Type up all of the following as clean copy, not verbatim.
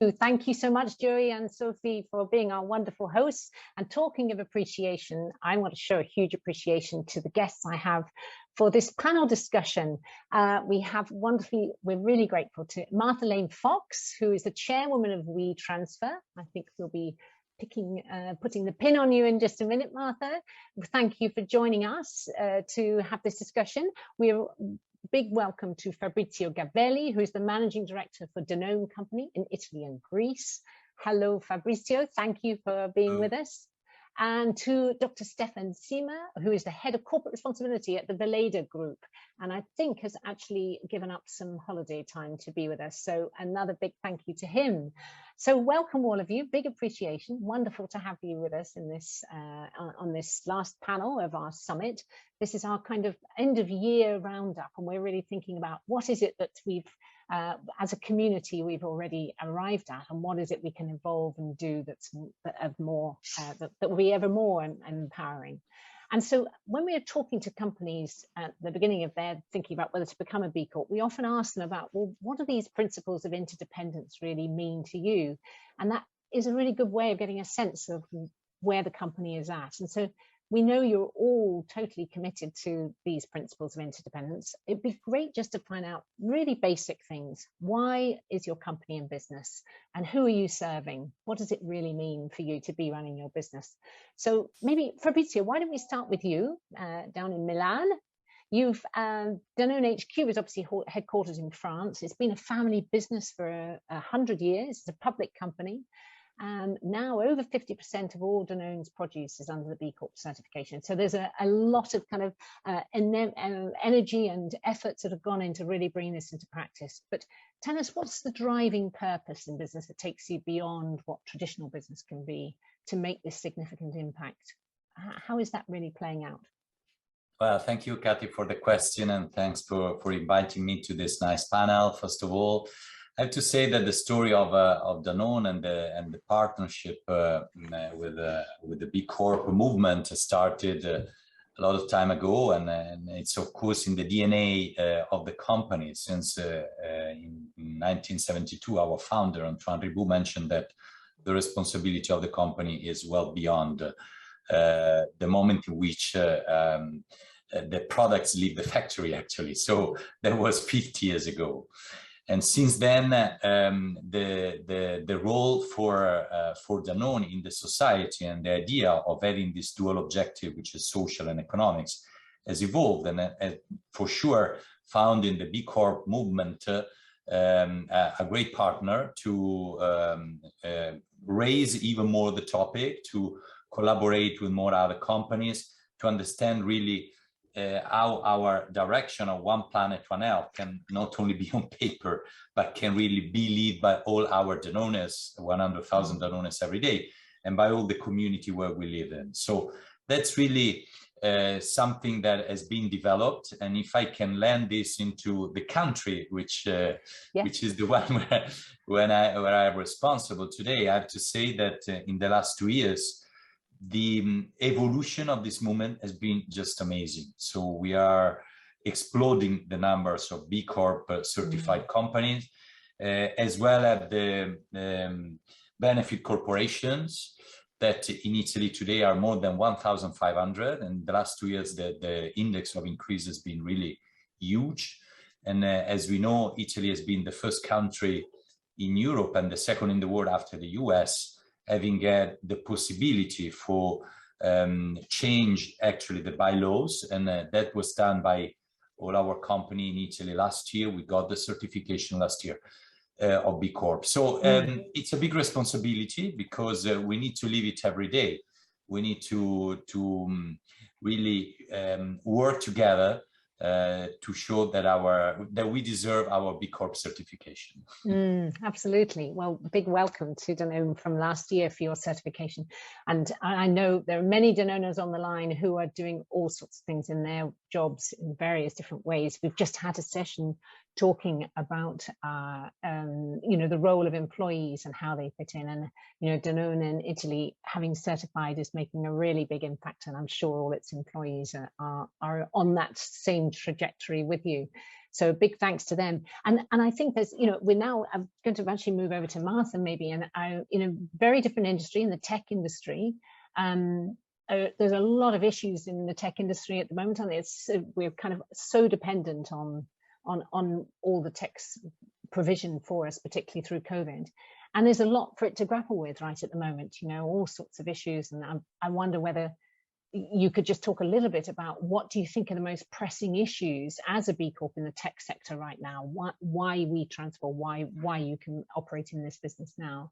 Thank you so much, Joey and Sophie, for being our wonderful hosts. And talking of appreciation, I want to show a huge appreciation to the guests I have for this panel discussion. We're really grateful to Martha Lane Fox, who is the chairwoman of WeTransfer. I think we'll be putting the pin on you in just a minute, Martha. Thank you for joining us to have this discussion. We're big welcome to Fabrizio Gavelli, who is the managing director for Danone company in Italy and Greece. Hello, Fabrizio. Thank you for being with us. And to Dr. Stefan Siemer, who is the head of corporate responsibility at the Weleda group, and I think has actually given up some holiday time to be with us. So another big thank you to him. So welcome all of you, big appreciation. Wonderful to have you with us in this on this last panel of our summit. This is our kind of end of year roundup, and we're really thinking about what is it that we've as a community we've already arrived at, and what is it we can evolve and do that will be ever more empowering. And so when we are talking to companies at the beginning of their thinking about whether to become a B Corp, we often ask them about, well, what do these principles of interdependence really mean to you? And that is a really good way of getting a sense of where the company is at. And so we know you're all totally committed to these principles of interdependence. It'd be great just to find out really basic things. Why is your company in business? And who are you serving? What does it really mean for you to be running your business? So maybe, Fabrizio, why don't we start with you down in Milan? You've Danone HQ is obviously headquartered in France. It's been a family business for 100 years. It's a public company. And now over 50% of all Danone's produce is under the B Corp certification. So there's a lot of kind of energy and efforts that have gone into really bringing this into practice. But tell us, what's the driving purpose in business that takes you beyond what traditional business can be to make this significant impact? How is that really playing out? Well, thank you, Kathy, for the question, and thanks for inviting me to this nice panel. First of all, I have to say that the story of Danone and the partnership with the B Corp movement started a lot of time ago, and it's of course in the DNA of the company since in 1972 our founder Antoine Riboud mentioned that the responsibility of the company is well beyond the moment in which the products leave the factory, actually. So that was 50 years ago. And since then, the role for Danone in the society and the idea of having this dual objective, which is social and economics, has evolved, and for sure found in the B Corp movement a great partner to raise even more the topic, to collaborate with more other companies, to understand really how our direction of one planet, one health can not only be on paper, but can really be led by all our Danones, 100,000 Danones every day, and by all the community where we live in. So that's really something that has been developed. And if I can land this into the country, which is the one where I'm responsible today, I have to say that in the last 2 years, the evolution of this movement has been just amazing. So we are exploding the numbers of B Corp certified companies, as well as the benefit corporations that in Italy today are more than 1,500. And the last 2 years, the index of increase has been really huge. And as we know, Italy has been the first country in Europe and the second in the world after the US, having had the possibility for change actually the bylaws, and that was done by all our company in Italy last year. We got the certification last year of B Corp. So it's a big responsibility because we need to live it every day. We need to really work together to show that we deserve our B Corp certification. Absolutely. Well, big welcome to Danone from last year for your certification. And I know there are many Danoners on the line who are doing all sorts of things in their jobs in various different ways. We've just had a session talking about the role of employees and how they fit in, and Danone in Italy having certified is making a really big impact, and I'm sure all its employees are on that same trajectory with you. So big thanks to them. And I think there's, I'm going to actually move over to Martha maybe, and in a very different industry, in the tech industry. There's a lot of issues in the tech industry at the moment, and we're kind of so dependent on all the tech's provision for us, particularly through COVID. And there's a lot for it to grapple with right at the moment, all sorts of issues. And I wonder whether you could just talk a little bit about what do you think are the most pressing issues as a B Corp in the tech sector right now? Why WeTransfer, why you can operate in this business now?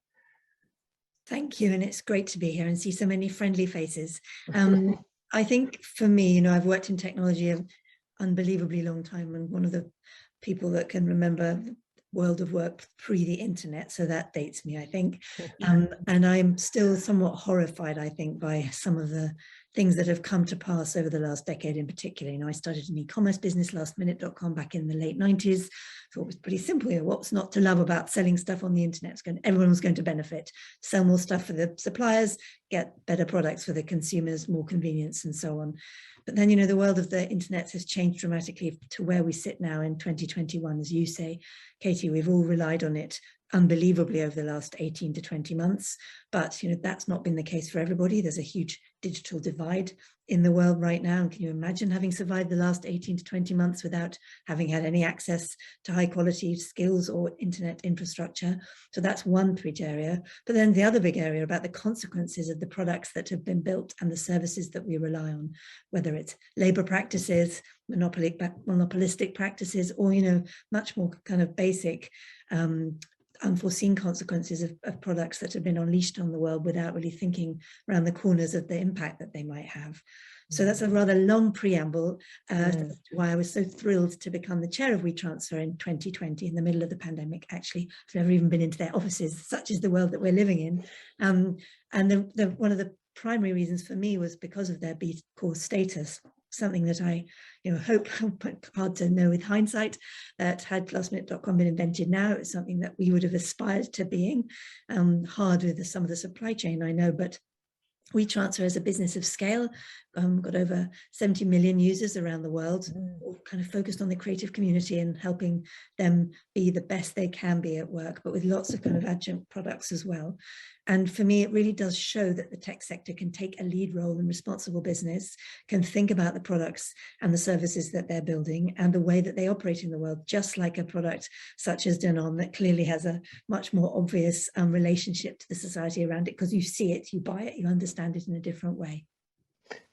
Thank you, and it's great to be here and see so many friendly faces. I think for me, I've worked in technology an unbelievably long time, and one of the people that can remember world of work pre the internet, so that dates me, I think. And I'm still somewhat horrified, I think, by some of the things that have come to pass over the last decade in particular. I started an e-commerce business, lastminute.com, back in the late 90s. So it was pretty simple. What's not to love about selling stuff on the internet? Everyone was going to benefit. Sell more stuff for the suppliers, get better products for the consumers, more convenience, and so on. But then, the world of the internet has changed dramatically to where we sit now in 2021, as you say, Katie. We've all relied on it unbelievably over the last 18 to 20 months. But, that's not been the case for everybody. There's a huge digital divide in the world right now. And can you imagine having survived the last 18 to 20 months without having had any access to high quality skills or internet infrastructure? So that's one big area. But then the other big area about the consequences of the products that have been built and the services that we rely on, whether it's labor practices, monopolistic practices, or, much more kind of basic unforeseen consequences of products that have been unleashed on the world without really thinking around the corners of the impact that they might have. So that's a rather long preamble as to why I was so thrilled to become the chair of WeTransfer in 2020, in the middle of the pandemic. Actually, I've never even been into their offices, such is the world that we're living in. And one of the primary reasons for me was because of their B Corp status. Something that I hope, hard to know with hindsight, that had lastminute.com been invented now, it's something that we would have aspired to being. Hard with some of the supply chain, I know, but WeTransfer is a business of scale, got over 70 million users around the world, all kind of focused on the creative community and helping them be the best they can be at work, but with lots of kind of adjunct products as well. And for me, it really does show that the tech sector can take a lead role in responsible business, can think about the products and the services that they're building and the way that they operate in the world, just like a product such as Danone that clearly has a much more obvious relationship to the society around it, because you see it, you buy it, you understand it in a different way.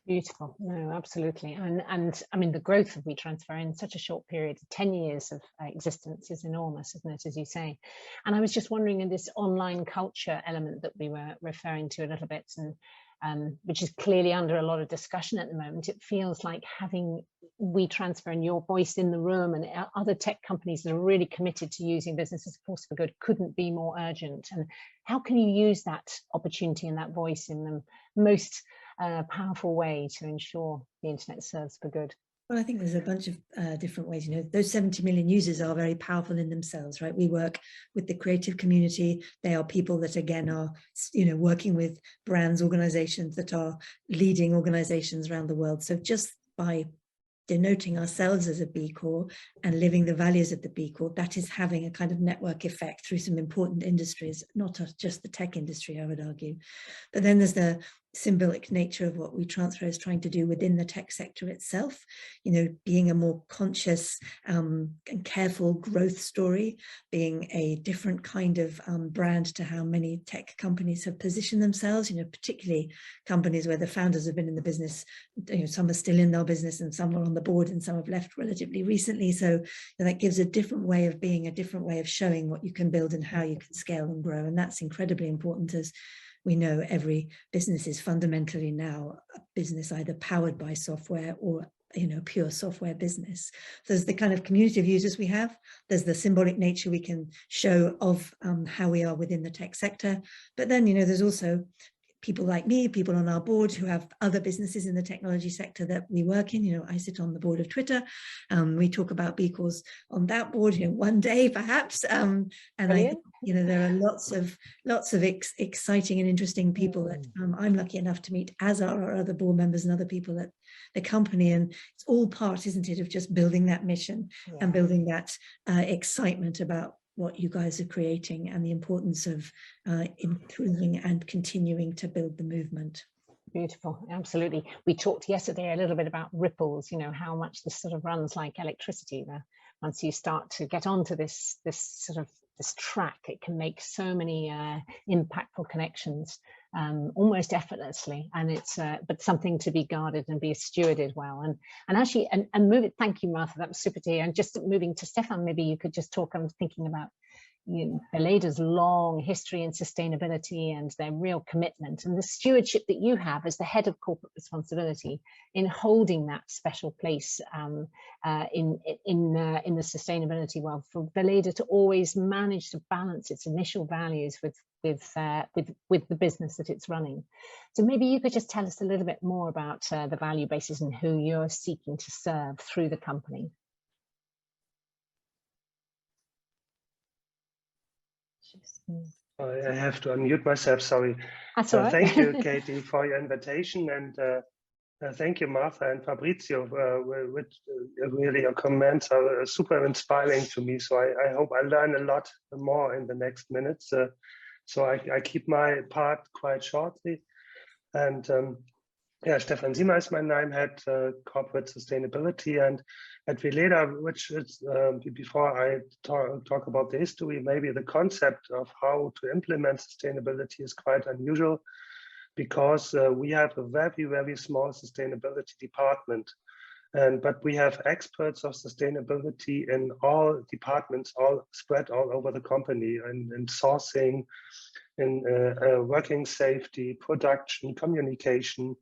Beautiful. No, absolutely. And I mean, the growth of WeTransfer in such a short period, 10 years of existence, is enormous, isn't it, as you say? And I was just wondering, in this online culture element that we were referring to a little bit, and which is clearly under a lot of discussion at the moment, it feels like having WeTransfer and your voice in the room and other tech companies that are really committed to using business as a force for good couldn't be more urgent. And how can you use that opportunity and that voice in the most powerful way to ensure the internet serves for good? Well, I think there's a bunch of different ways. Those 70 million users are very powerful in themselves, right? We work with the creative community. They are people that, again, are, working with brands, organizations that are leading organizations around the world. So just by denoting ourselves as a B Corp and living the values of the B Corp, that is having a kind of network effect through some important industries, not just the tech industry, I would argue. But then there's the symbolic nature of what WeTransfer is trying to do within the tech sector itself, being a more conscious and careful growth story, being a different kind of brand to how many tech companies have positioned themselves, particularly companies where the founders have been in the business, some are still in our business and some are on the board and some have left relatively recently. So that gives a different way of being, a different way of showing what you can build and how you can scale and grow. And that's incredibly important, as we know every business is fundamentally now a business either powered by software or pure software business. So there's the kind of community of users we have. There's the symbolic nature we can show of how we are within the tech sector. But then, there's also people like me, people on our board who have other businesses in the technology sector that we work in. You know, I sit on the board of Twitter. We talk about B Corps on that board, you know, one day perhaps. And I, you know, there are lots of exciting and interesting people that I'm lucky enough to meet, as are our other board members and other people at the company. And it's all part, isn't it, of just building that mission and building that excitement about what you guys are creating and the importance of improving and continuing to build the movement. Beautiful, absolutely. We talked yesterday a little bit about ripples, you know, how much this sort of runs like electricity there. Once you start to get onto this track, it can make so many impactful connections almost effortlessly, and it's but something to be guarded and be stewarded well. And actually, and move it. Thank you, Martha. That was super to hear. And just moving to Stefan, maybe you could just talk. I'm thinking about Weleda's long history in sustainability and their real commitment, and the stewardship that you have as the head of corporate responsibility in holding that special place in the sustainability world, for Weleda to always manage to balance its initial values with the business that it's running. So maybe you could just tell us a little bit more about the value bases and who you're seeking to serve through the company. I have to unmute myself, sorry. That's all right. Thank you, Katie, for your invitation, and thank you, Martha and Fabrizio, with really your comments are super inspiring to me. So I hope I learn a lot more in the next minutes. So I keep my part quite shortly. And yeah, Stefan Siemer is my name, head corporate sustainability, and at Weleda, which is before I talk about the history, maybe the concept of how to implement sustainability is quite unusual, because we have a very, very small sustainability department, but we have experts of sustainability in all departments, all spread all over the company, in sourcing, in working safety, production, communication,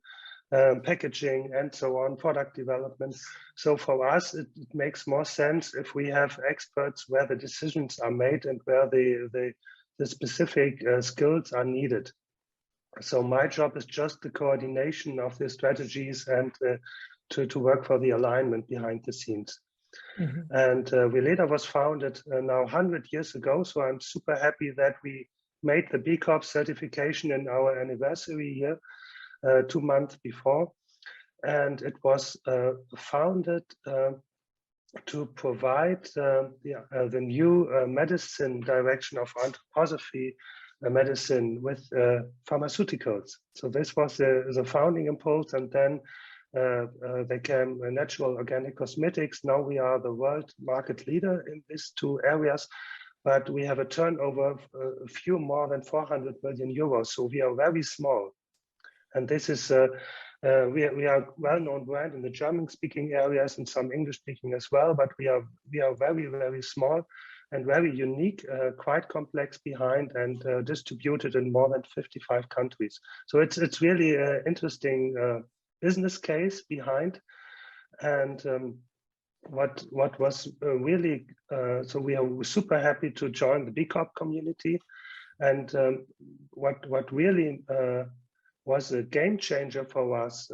packaging, and so on, product development. So for us, it makes more sense if we have experts where the decisions are made and where the specific skills are needed. So my job is just the coordination of the strategies and to work for the alignment behind the scenes. Mm-hmm. And Weleda was founded now 100 years ago. So I'm super happy that we made the B Corp certification in our anniversary year. 2 months before, and it was founded to provide the new medicine direction of anthroposophy medicine with pharmaceuticals. So this was the founding impulse, and then they came natural organic cosmetics. Now we are the world market leader in these two areas, but we have a turnover of a few more than 400 million euros. So we are very small. And this is, we are well-known brand in the German-speaking areas and some English-speaking as well, but we are very, very small and very unique, quite complex behind, and distributed in more than 55 countries. So it's really an interesting business case behind. And what was really, so we are super happy to join the B Corp community. And what really was a game changer for us,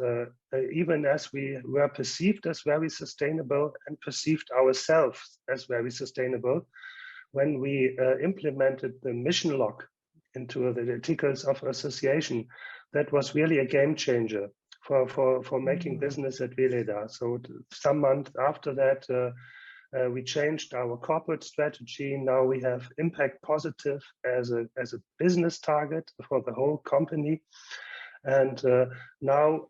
even as we were perceived as very sustainable and perceived ourselves as very sustainable, when we implemented the mission log into the articles of association. That was really a game changer for making business at Weleda. So some month after that, we changed our corporate strategy. Now we have impact positive as a business target for the whole company. And now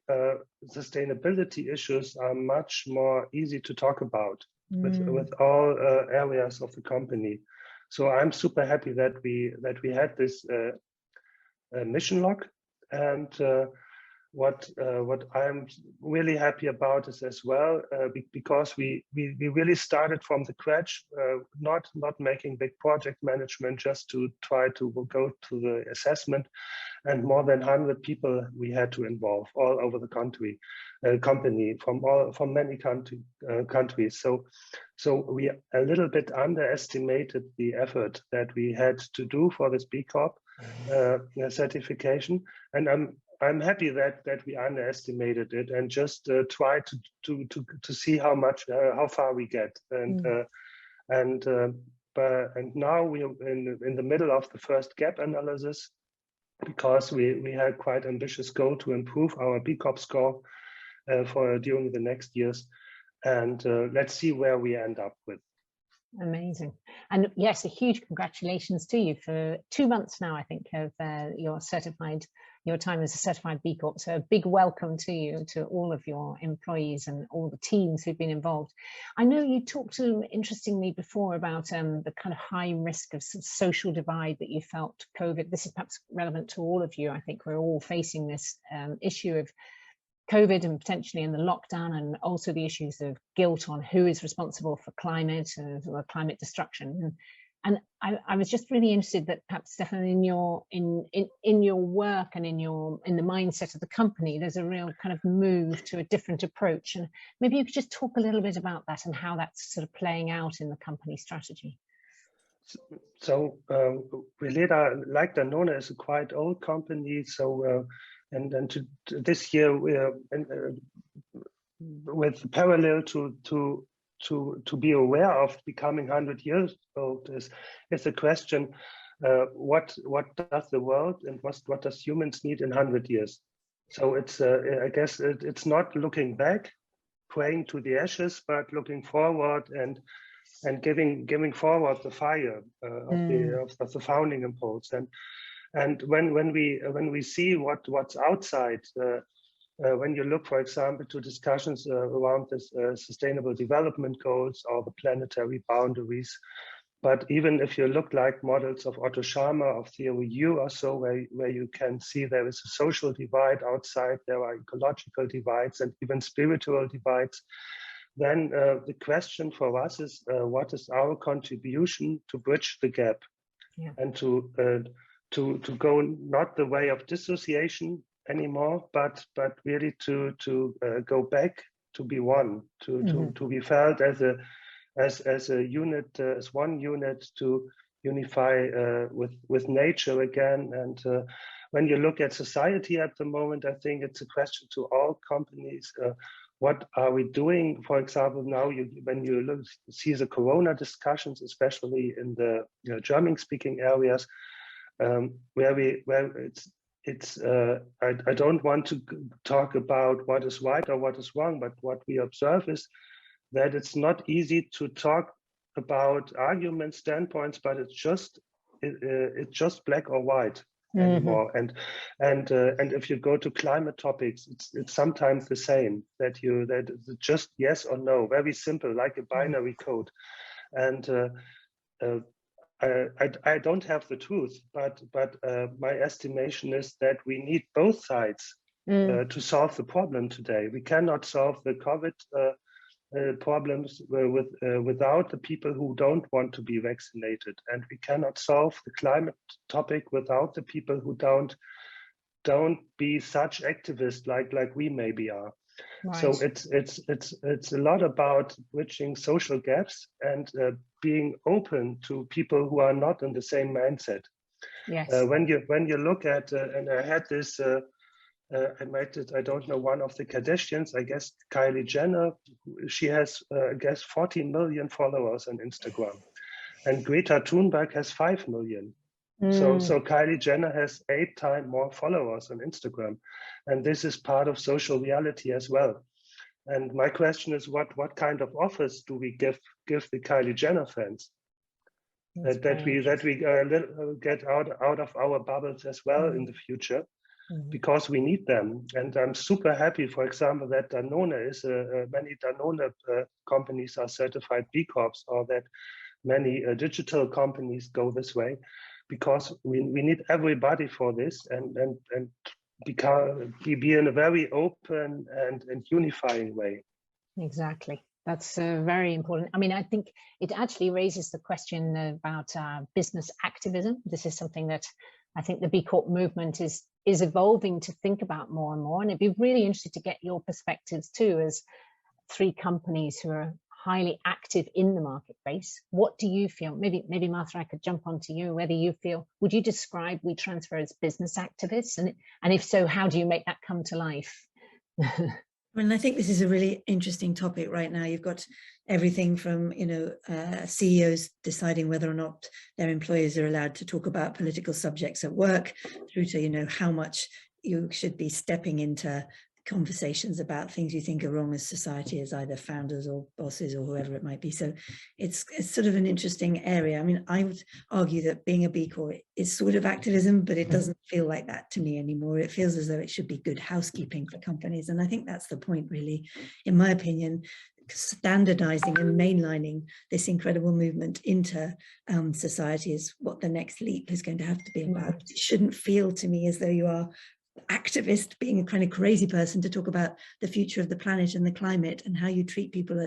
sustainability issues are much more easy to talk about with all areas of the company. So I'm super happy that we had this mission log. And what I'm really happy about is as well, because we really started from the scratch, not making big project management just to try to go to the assessment, and more than 100 people we had to involve all over the company from many countries. So we a little bit underestimated the effort that we had to do for this B Corp. certification, and I'm happy that we underestimated it and just try to see how far we get, and now we are in the middle of the first gap analysis, because we had quite ambitious goal to improve our B Corp score during the next years, and let's see where we end up with. Amazing. And yes, a huge congratulations to you for 2 months now, I think, of your time as a certified B Corp. So a big welcome to you, to all of your employees and all the teams who've been involved. I know you talked interestingly before about the kind of high risk of social divide that you felt COVID. This is perhaps relevant to all of you. I think we're all facing this issue of COVID and potentially in the lockdown, and also the issues of guilt on who is responsible for climate or climate destruction. And I was just really interested that perhaps, Stefan, in your work and in the mindset of the company, there's a real kind of move to a different approach. And maybe you could just talk a little bit about that and how that's sort of playing out in the company strategy. So Weleda, like Danone, is a quite old company. So and this year we are with parallel to be aware of becoming 100 years old is a question: what does the world and what does humans need in 100 years? So it's I guess it's not looking back, praying to the ashes, but looking forward and giving forward the fire of the founding impulse. And when we see what's outside, when you look, for example, to discussions around this sustainable development goals or the planetary boundaries, but even if you look like models of Otto Scharmer, of Theory U or so, where you can see there is a social divide outside, there are ecological divides and even spiritual divides, then the question for us is, what is our contribution to bridge the gap, and to go not the way of dissociation anymore, but really to go back to be one, to be felt as a unit, as one unit, to unify with nature again. And when you look at society at the moment, I think it's a question to all companies. What are we doing? For example, now when you see the Corona discussions, especially in the German-speaking areas, where it's I don't want to talk about what is right or what is wrong, but what we observe is that it's not easy to talk about arguments, standpoints, but it's just black or white anymore. And if you go to climate topics, it's sometimes the same, that it's just yes or no, very simple, like a binary code. And I don't have the truth, but my estimation is that we need both sides to solve the problem today. We cannot solve the COVID problems without the people who don't want to be vaccinated, and we cannot solve the climate topic without the people who don't be such activists like we maybe are. Right. So it's a lot about bridging social gaps and being open to people who are not in the same mindset. Yes. When you look at and I had this I met it, I don't know, one of the Kardashians, I guess Kylie Jenner, she has I guess 14 million followers on Instagram, and Greta Thunberg has 5 million. So Kylie Jenner has 8 times more followers on Instagram, and this is part of social reality as well. And my question is, what kind of offers do we give the Kylie Jenner fans? That we get out of our bubbles as well in the future, because we need them. And I'm super happy, for example, that Danone is many Danone companies are certified B Corps, or that many digital companies go this way, because we need everybody for this and be in a very open and unifying way. Exactly. That's very important. I mean, I think it actually raises the question about business activism. This is something that I think the B Corp movement is evolving to think about more and more. And it'd be really interesting to get your perspectives too, as 3 companies who are highly active in the marketplace. What do you feel? Maybe Martha, I could jump onto you, whether you feel, would you describe WeTransfer as business activists? And if so, how do you make that come to life? And I think this is a really interesting topic right now. You've got everything from, CEOs deciding whether or not their employees are allowed to talk about political subjects at work, through to, how much you should be stepping into conversations about things you think are wrong as society, as either founders or bosses or whoever it might be. So it's sort of an interesting area. I mean, I would argue that being a B Corp is sort of activism, but it doesn't feel like that to me anymore. It feels as though it should be good housekeeping for companies. And I think that's the point, really, in my opinion. Standardizing and mainlining this incredible movement into society is what the next leap is going to have to be about. It shouldn't feel to me as though you are activist, being a kind of crazy person to talk about the future of the planet and the climate and how you treat people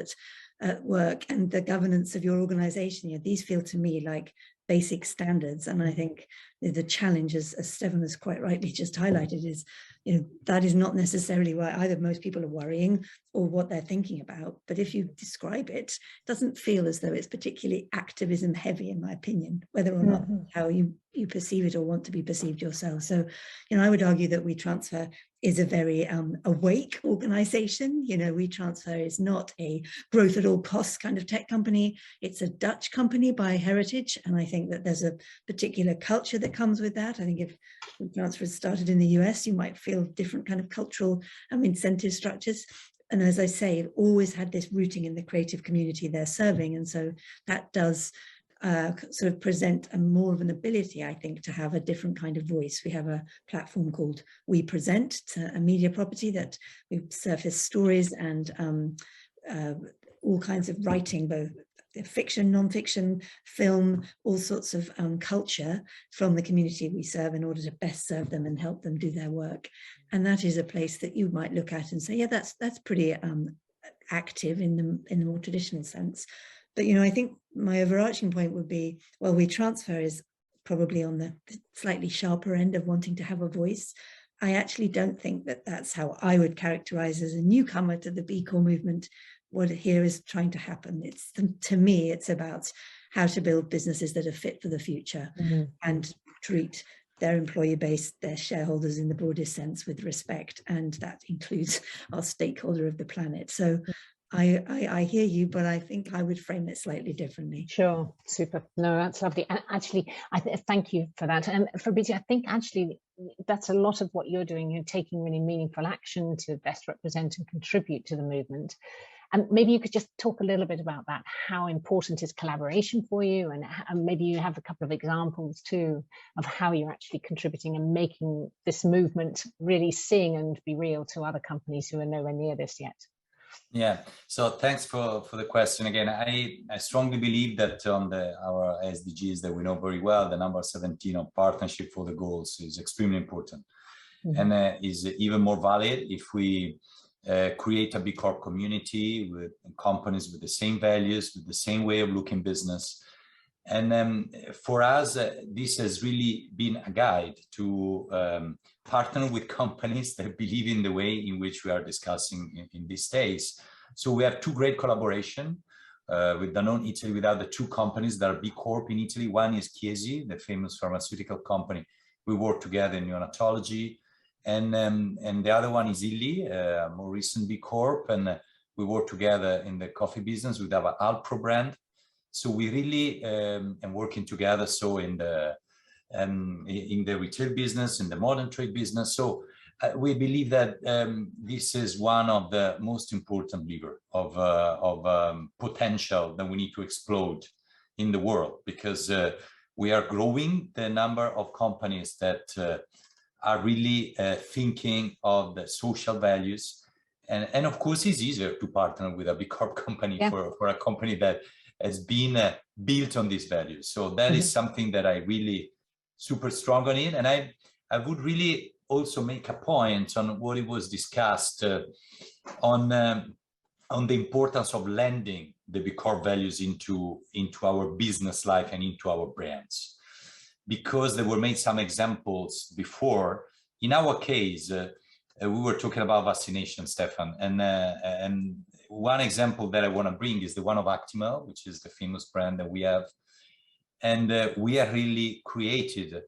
at work and the governance of your organization. These feel to me like basic standards. And I think the challenge, as Stefan has quite rightly just highlighted, is that is not necessarily why either most people are worrying or what they're thinking about. But if you describe it, it doesn't feel as though it's particularly activism heavy, in my opinion, whether or not how you perceive it or want to be perceived yourself. So, I would argue that WeTransfer is a very awake organization. WeTransfer is not a growth at all costs kind of tech company. It's a Dutch company by heritage. And I think that there's a particular culture that comes with that. I think if WeTransfer started in the US, you might feel different kind of cultural incentive structures. And as I say, it always had this rooting in the creative community they're serving. And so that does sort of present more of an ability, I think, to have a different kind of voice. We have a platform called We Present, a media property that we surface stories and all kinds of writing, both fiction, non-fiction, film, all sorts of culture from the community we serve in order to best serve them and help them do their work. And that is a place that you might look at and say, yeah, that's pretty active in the more traditional sense. But, I think my overarching point would be, well, WeTransfer is probably on the slightly sharper end of wanting to have a voice. I actually don't think that that's how I would characterize as a newcomer to the B Corp movement what here is trying to happen. To me, it's about how to build businesses that are fit for the future and treat their employee base, their shareholders in the broadest sense, with respect. And that includes our stakeholder of the planet. So I hear you, but I think I would frame it slightly differently. Sure, super. No, that's lovely. And actually, thank you for that. And Fabrizio, I think actually that's a lot of what you're doing. You're taking really meaningful action to best represent and contribute to the movement. And maybe you could just talk a little bit about that. How important is collaboration for you? And maybe you have a couple of examples too of how you're actually contributing and making this movement really sing and be real to other companies who are nowhere near this yet. Yeah, so thanks for the question. Again, I strongly believe that on our SDGs that we know very well, the number 17 of partnership for the goals is extremely important and is even more valid if we create a B Corp community with companies with the same values, with the same way of looking business. And for us, this has really been a guide to partner with companies that believe in the way in which we are discussing in these days. So we have two great collaboration with Danone Italy, with other two companies that are B Corp in Italy. One is Chiesi, the famous pharmaceutical company. We work together in neonatology. And the other one is Illy, a more recent B Corp. And we work together in the coffee business with our Alpro brand. So we really am working together. So in the retail business, in the modern trade business. So we believe that this is one of the most important levers of potential that we need to explode in the world, because we are growing the number of companies that are really thinking of the social values. And of course, it's easier to partner with a B Corp company for a company that has been built on these values. So that is something that I really super strong on it. And I would really also make a point on what it was discussed on the importance of lending the B Corp values into our business life and into our brands. Because there were made some examples before. In our case, we were talking about vaccination, Stefan, and one example that I want to bring is the one of Actimel, which is the famous brand that we have. And we have really created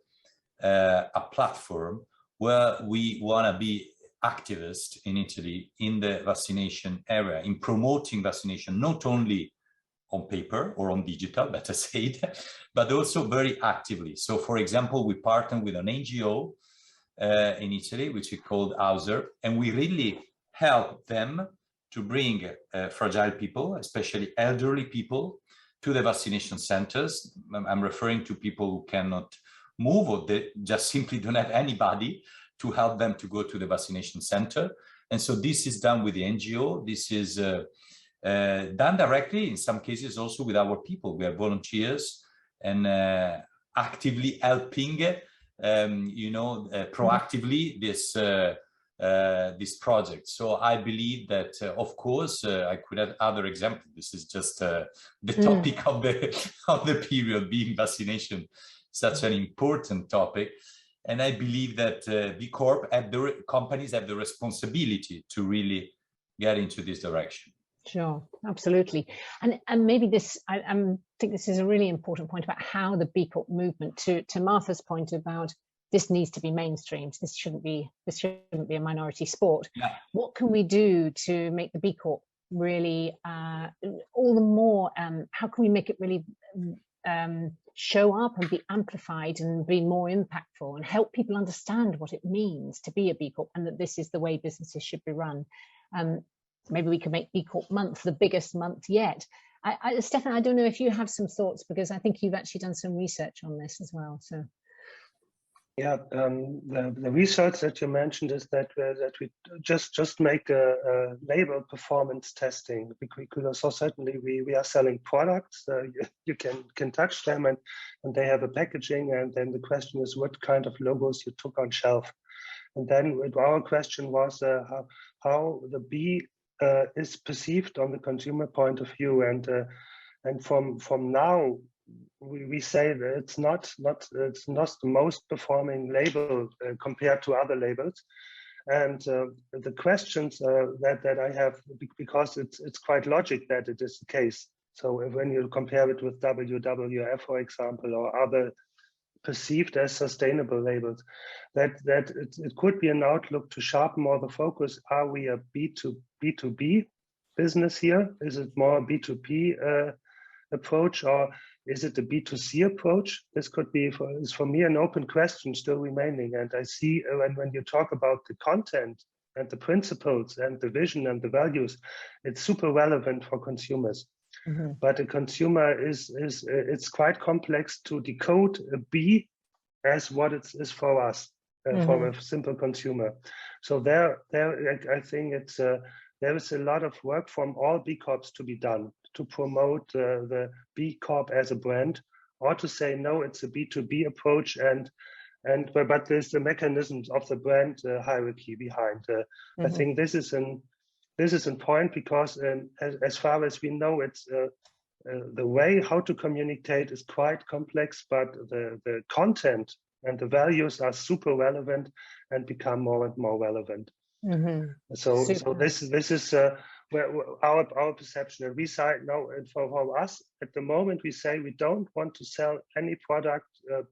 a platform where we want to be activists in Italy in the vaccination area, in promoting vaccination, not only on paper or on digital, better said, but also very actively. So, for example, we partner with an NGO in Italy, which is called Hauser, and we really help them to bring fragile people, especially elderly people, to the vaccination centers. I'm referring to people who cannot move, or they just simply don't have anybody to help them to go to the vaccination center. And so this is done with the NGO. This is done directly, in some cases also with our people. We have volunteers and actively helping, proactively this project. So I believe that, of course, I could have other examples. This is just the topic of the period, being vaccination, such an important topic. And I believe that B Corp companies have the responsibility to really get into this direction. Sure, absolutely. And maybe this, I think this is a really important point about how the B Corp movement, to Martha's point about this needs to be mainstreamed. This shouldn't be a minority sport. Yeah. What can we do to make the B Corp really all the more? How can we make it really show up and be amplified and be more impactful and help people understand what it means to be a B Corp and that this is the way businesses should be run? Maybe we could make B Corp month the biggest month yet. Stefan, I don't know if you have some thoughts, because I think you've actually done some research on this as well. So. Yeah, the research that you mentioned is that we just make a label performance testing, because so certainly we are selling products. You can touch them and they have a packaging, and then the question is what kind of logos you took on shelf. And then our question was how the B is perceived on the consumer point of view, and from now. We say that it's not the most performing label compared to other labels, and the questions that I have, because it's quite logic that it is the case. So when you compare it with WWF, for example, or other perceived as sustainable labels, that it could be an outlook to sharpen more the focus. Are we a B2B business here? Is it more a B2B approach, or is it a B2C approach? This could be, for me, an open question still remaining. And I see when you talk about the content and the principles and the vision and the values, it's super relevant for consumers. Mm-hmm. But a consumer it's quite complex to decode a B as what it is for us, for a simple consumer. So there I think there is a lot of work from all B Corps to be done to promote the B Corp as a brand, or to say no, it's a B2B approach, but there's the mechanisms of the brand hierarchy behind. I think this is an point, because as far as we know, it's the way how to communicate is quite complex, but the content and the values are super relevant and become more and more relevant. So this is our perception, and we say no. And for us at the moment, we say we don't want to sell any product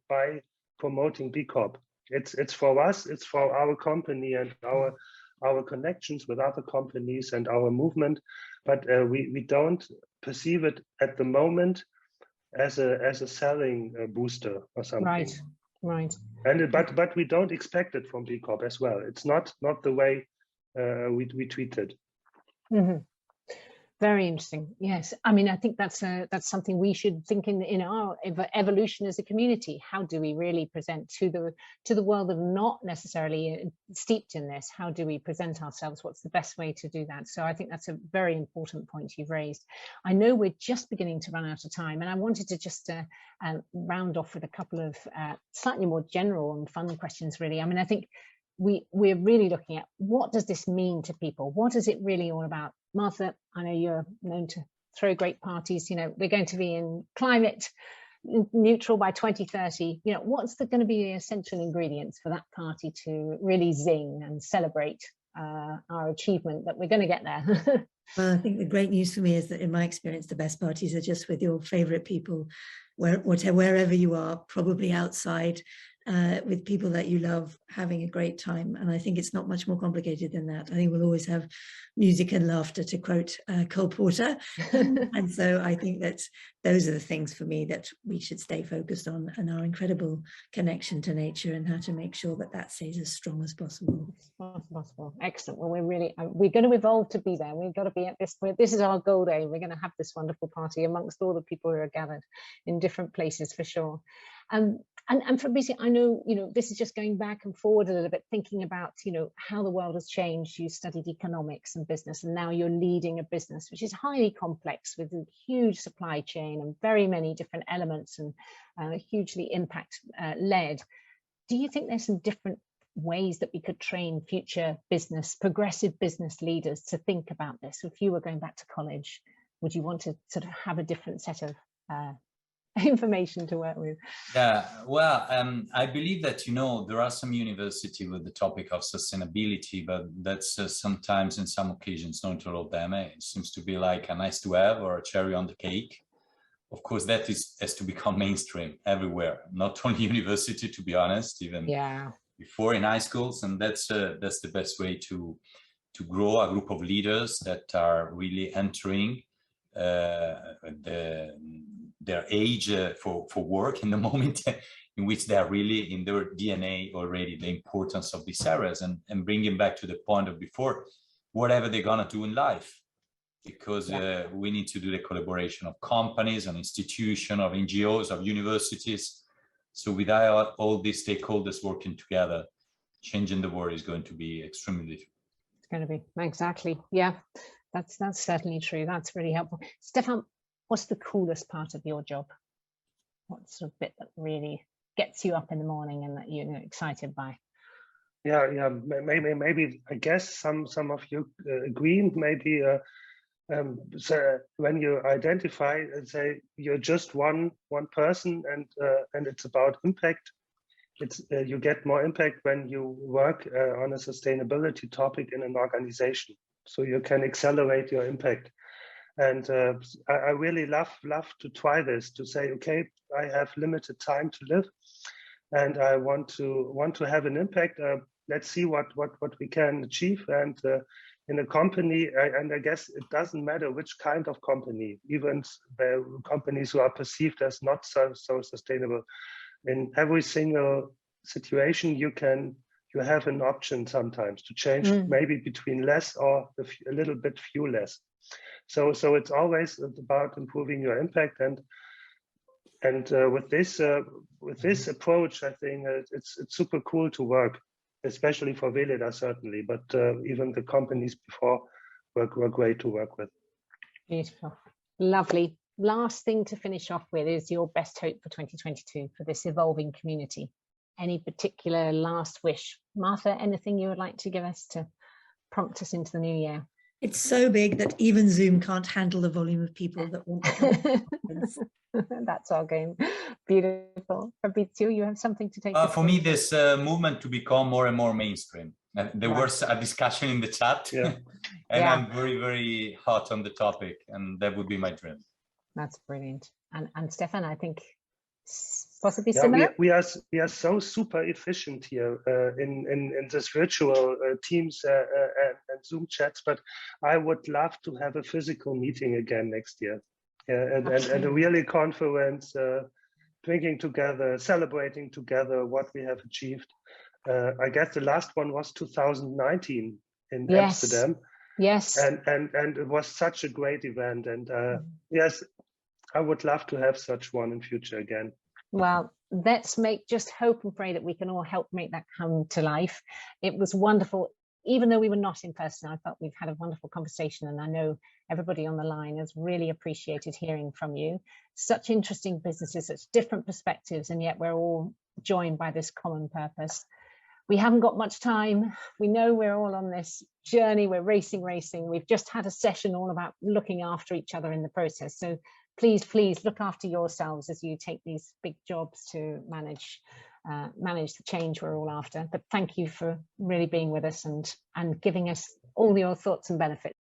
by promoting B Corp. It's for us. It's for our company and our connections with other companies and our movement. But we don't perceive it at the moment as a selling booster or something. Right. And but we don't expect it from B Corp as well. It's not the way we treat it. Very interesting. Yes, I mean, I think that's something we should think in our evolution as a community. How do we really present to the world that are not necessarily steeped in this? How do we present ourselves? What's the best way to do that? So I think that's a very important point you've raised. I know we're just beginning to run out of time, and I wanted to just round off with a couple of slightly more general and fun questions, really. I mean, I think we're really looking at what does this mean to people? What is it really all about? Martha, I know you're known to throw great parties. You know, we're going to be in climate neutral by 2030. You know, what's going to be the essential ingredients for that party to really zing and celebrate our achievement that we're going to get there. Well, I think the great news for me is that in my experience, the best parties are just with your favorite people, wherever you are, probably outside, with people that you love, having a great time. And I think it's not much more complicated than that. I think we'll always have music and laughter, to quote Cole Porter. And so I think that those are the things for me that we should stay focused on, and our incredible connection to nature, and how to make sure that that stays as strong as possible. Excellent. Well, we're going to evolve to be there. We've got to be at this point. This is our goal day. We're going to have this wonderful party amongst all the people who are gathered in different places, for sure. And Fabrizio, I know, this is just going back and forward a little bit, thinking about, how the world has changed. You studied economics and business, and now you're leading a business which is highly complex, with a huge supply chain and very many different elements, and hugely impact led. Do you think there's some different ways that we could train future progressive business leaders to think about this? If you were going back to college, would you want to sort of have a different set of information to work with? Yeah, well, I believe that, there are some universities with the topic of sustainability, but that's sometimes, in some occasions, not all of them. It seems to be like a nice to have or a cherry on the cake. Of course, that has to become mainstream everywhere, not only university, to be honest, even before in high schools. And that's the best way to grow a group of leaders that are really entering their age for work in the moment in which they are really in their DNA already, the importance of these areas, and bringing back to the point of before, whatever they're gonna do in life, because we need to do the collaboration of companies, and institutions, of NGOs, of universities. So without all these stakeholders working together, changing the world is going to be extremely difficult. It's going to be, exactly. Yeah, that's certainly true. That's really helpful. Stefan, what's the coolest part of your job? What's the bit that really gets you up in the morning and that you're excited by? Yeah, maybe I guess some of you agree. Maybe so when you identify and say you're just one person, and it's about impact. You get more impact when you work on a sustainability topic in an organization, so you can accelerate your impact. And I really love to try this, to say, okay, I have limited time to live, and I want to have an impact. Let's see what we can achieve. And in a company, and I guess it doesn't matter which kind of company, even the companies who are perceived as not so sustainable. In every single situation, you have an option sometimes to change, maybe between less or a little bit few less. So it's always about improving your impact, and with this approach, I think it's super cool to work, especially for Weleda, certainly, but even the companies before were great to work with. Beautiful, lovely. Last thing to finish off with is your best hope for 2022 for this evolving community. Any particular last wish? Martha, anything you would like to give us to prompt us into the new year? It's so big that even Zoom can't handle the volume of people that want to come. That's our game. Beautiful. Fabrizio, you have something to take? For me, this movement to become more and more mainstream. There was a discussion in the chat, and I'm very, very hot on the topic, and that would be my dream. That's brilliant. And Stefan, I think possibly similar. We are so super efficient here in this virtual Teams and Zoom chats, but I would love to have a physical meeting again next year, and a really conference, drinking together, celebrating together what we have achieved. I guess the last one was 2019 in Amsterdam. Yes. And it was such a great event, and yes, I would love to have such one in future again. Well, let's just hope and pray that we can all help make that come to life. It was wonderful. Even though we were not in person, I felt we've had a wonderful conversation, and I know everybody on the line has really appreciated hearing from you. Such interesting businesses, such different perspectives, and yet we're all joined by this common purpose. We haven't got much time. We know we're all on this journey. We're racing. We've just had a session all about looking after each other in the process. So please look after yourselves as you take these big jobs to manage manage the change we're all after. But thank you for really being with us and giving us all your thoughts and benefits.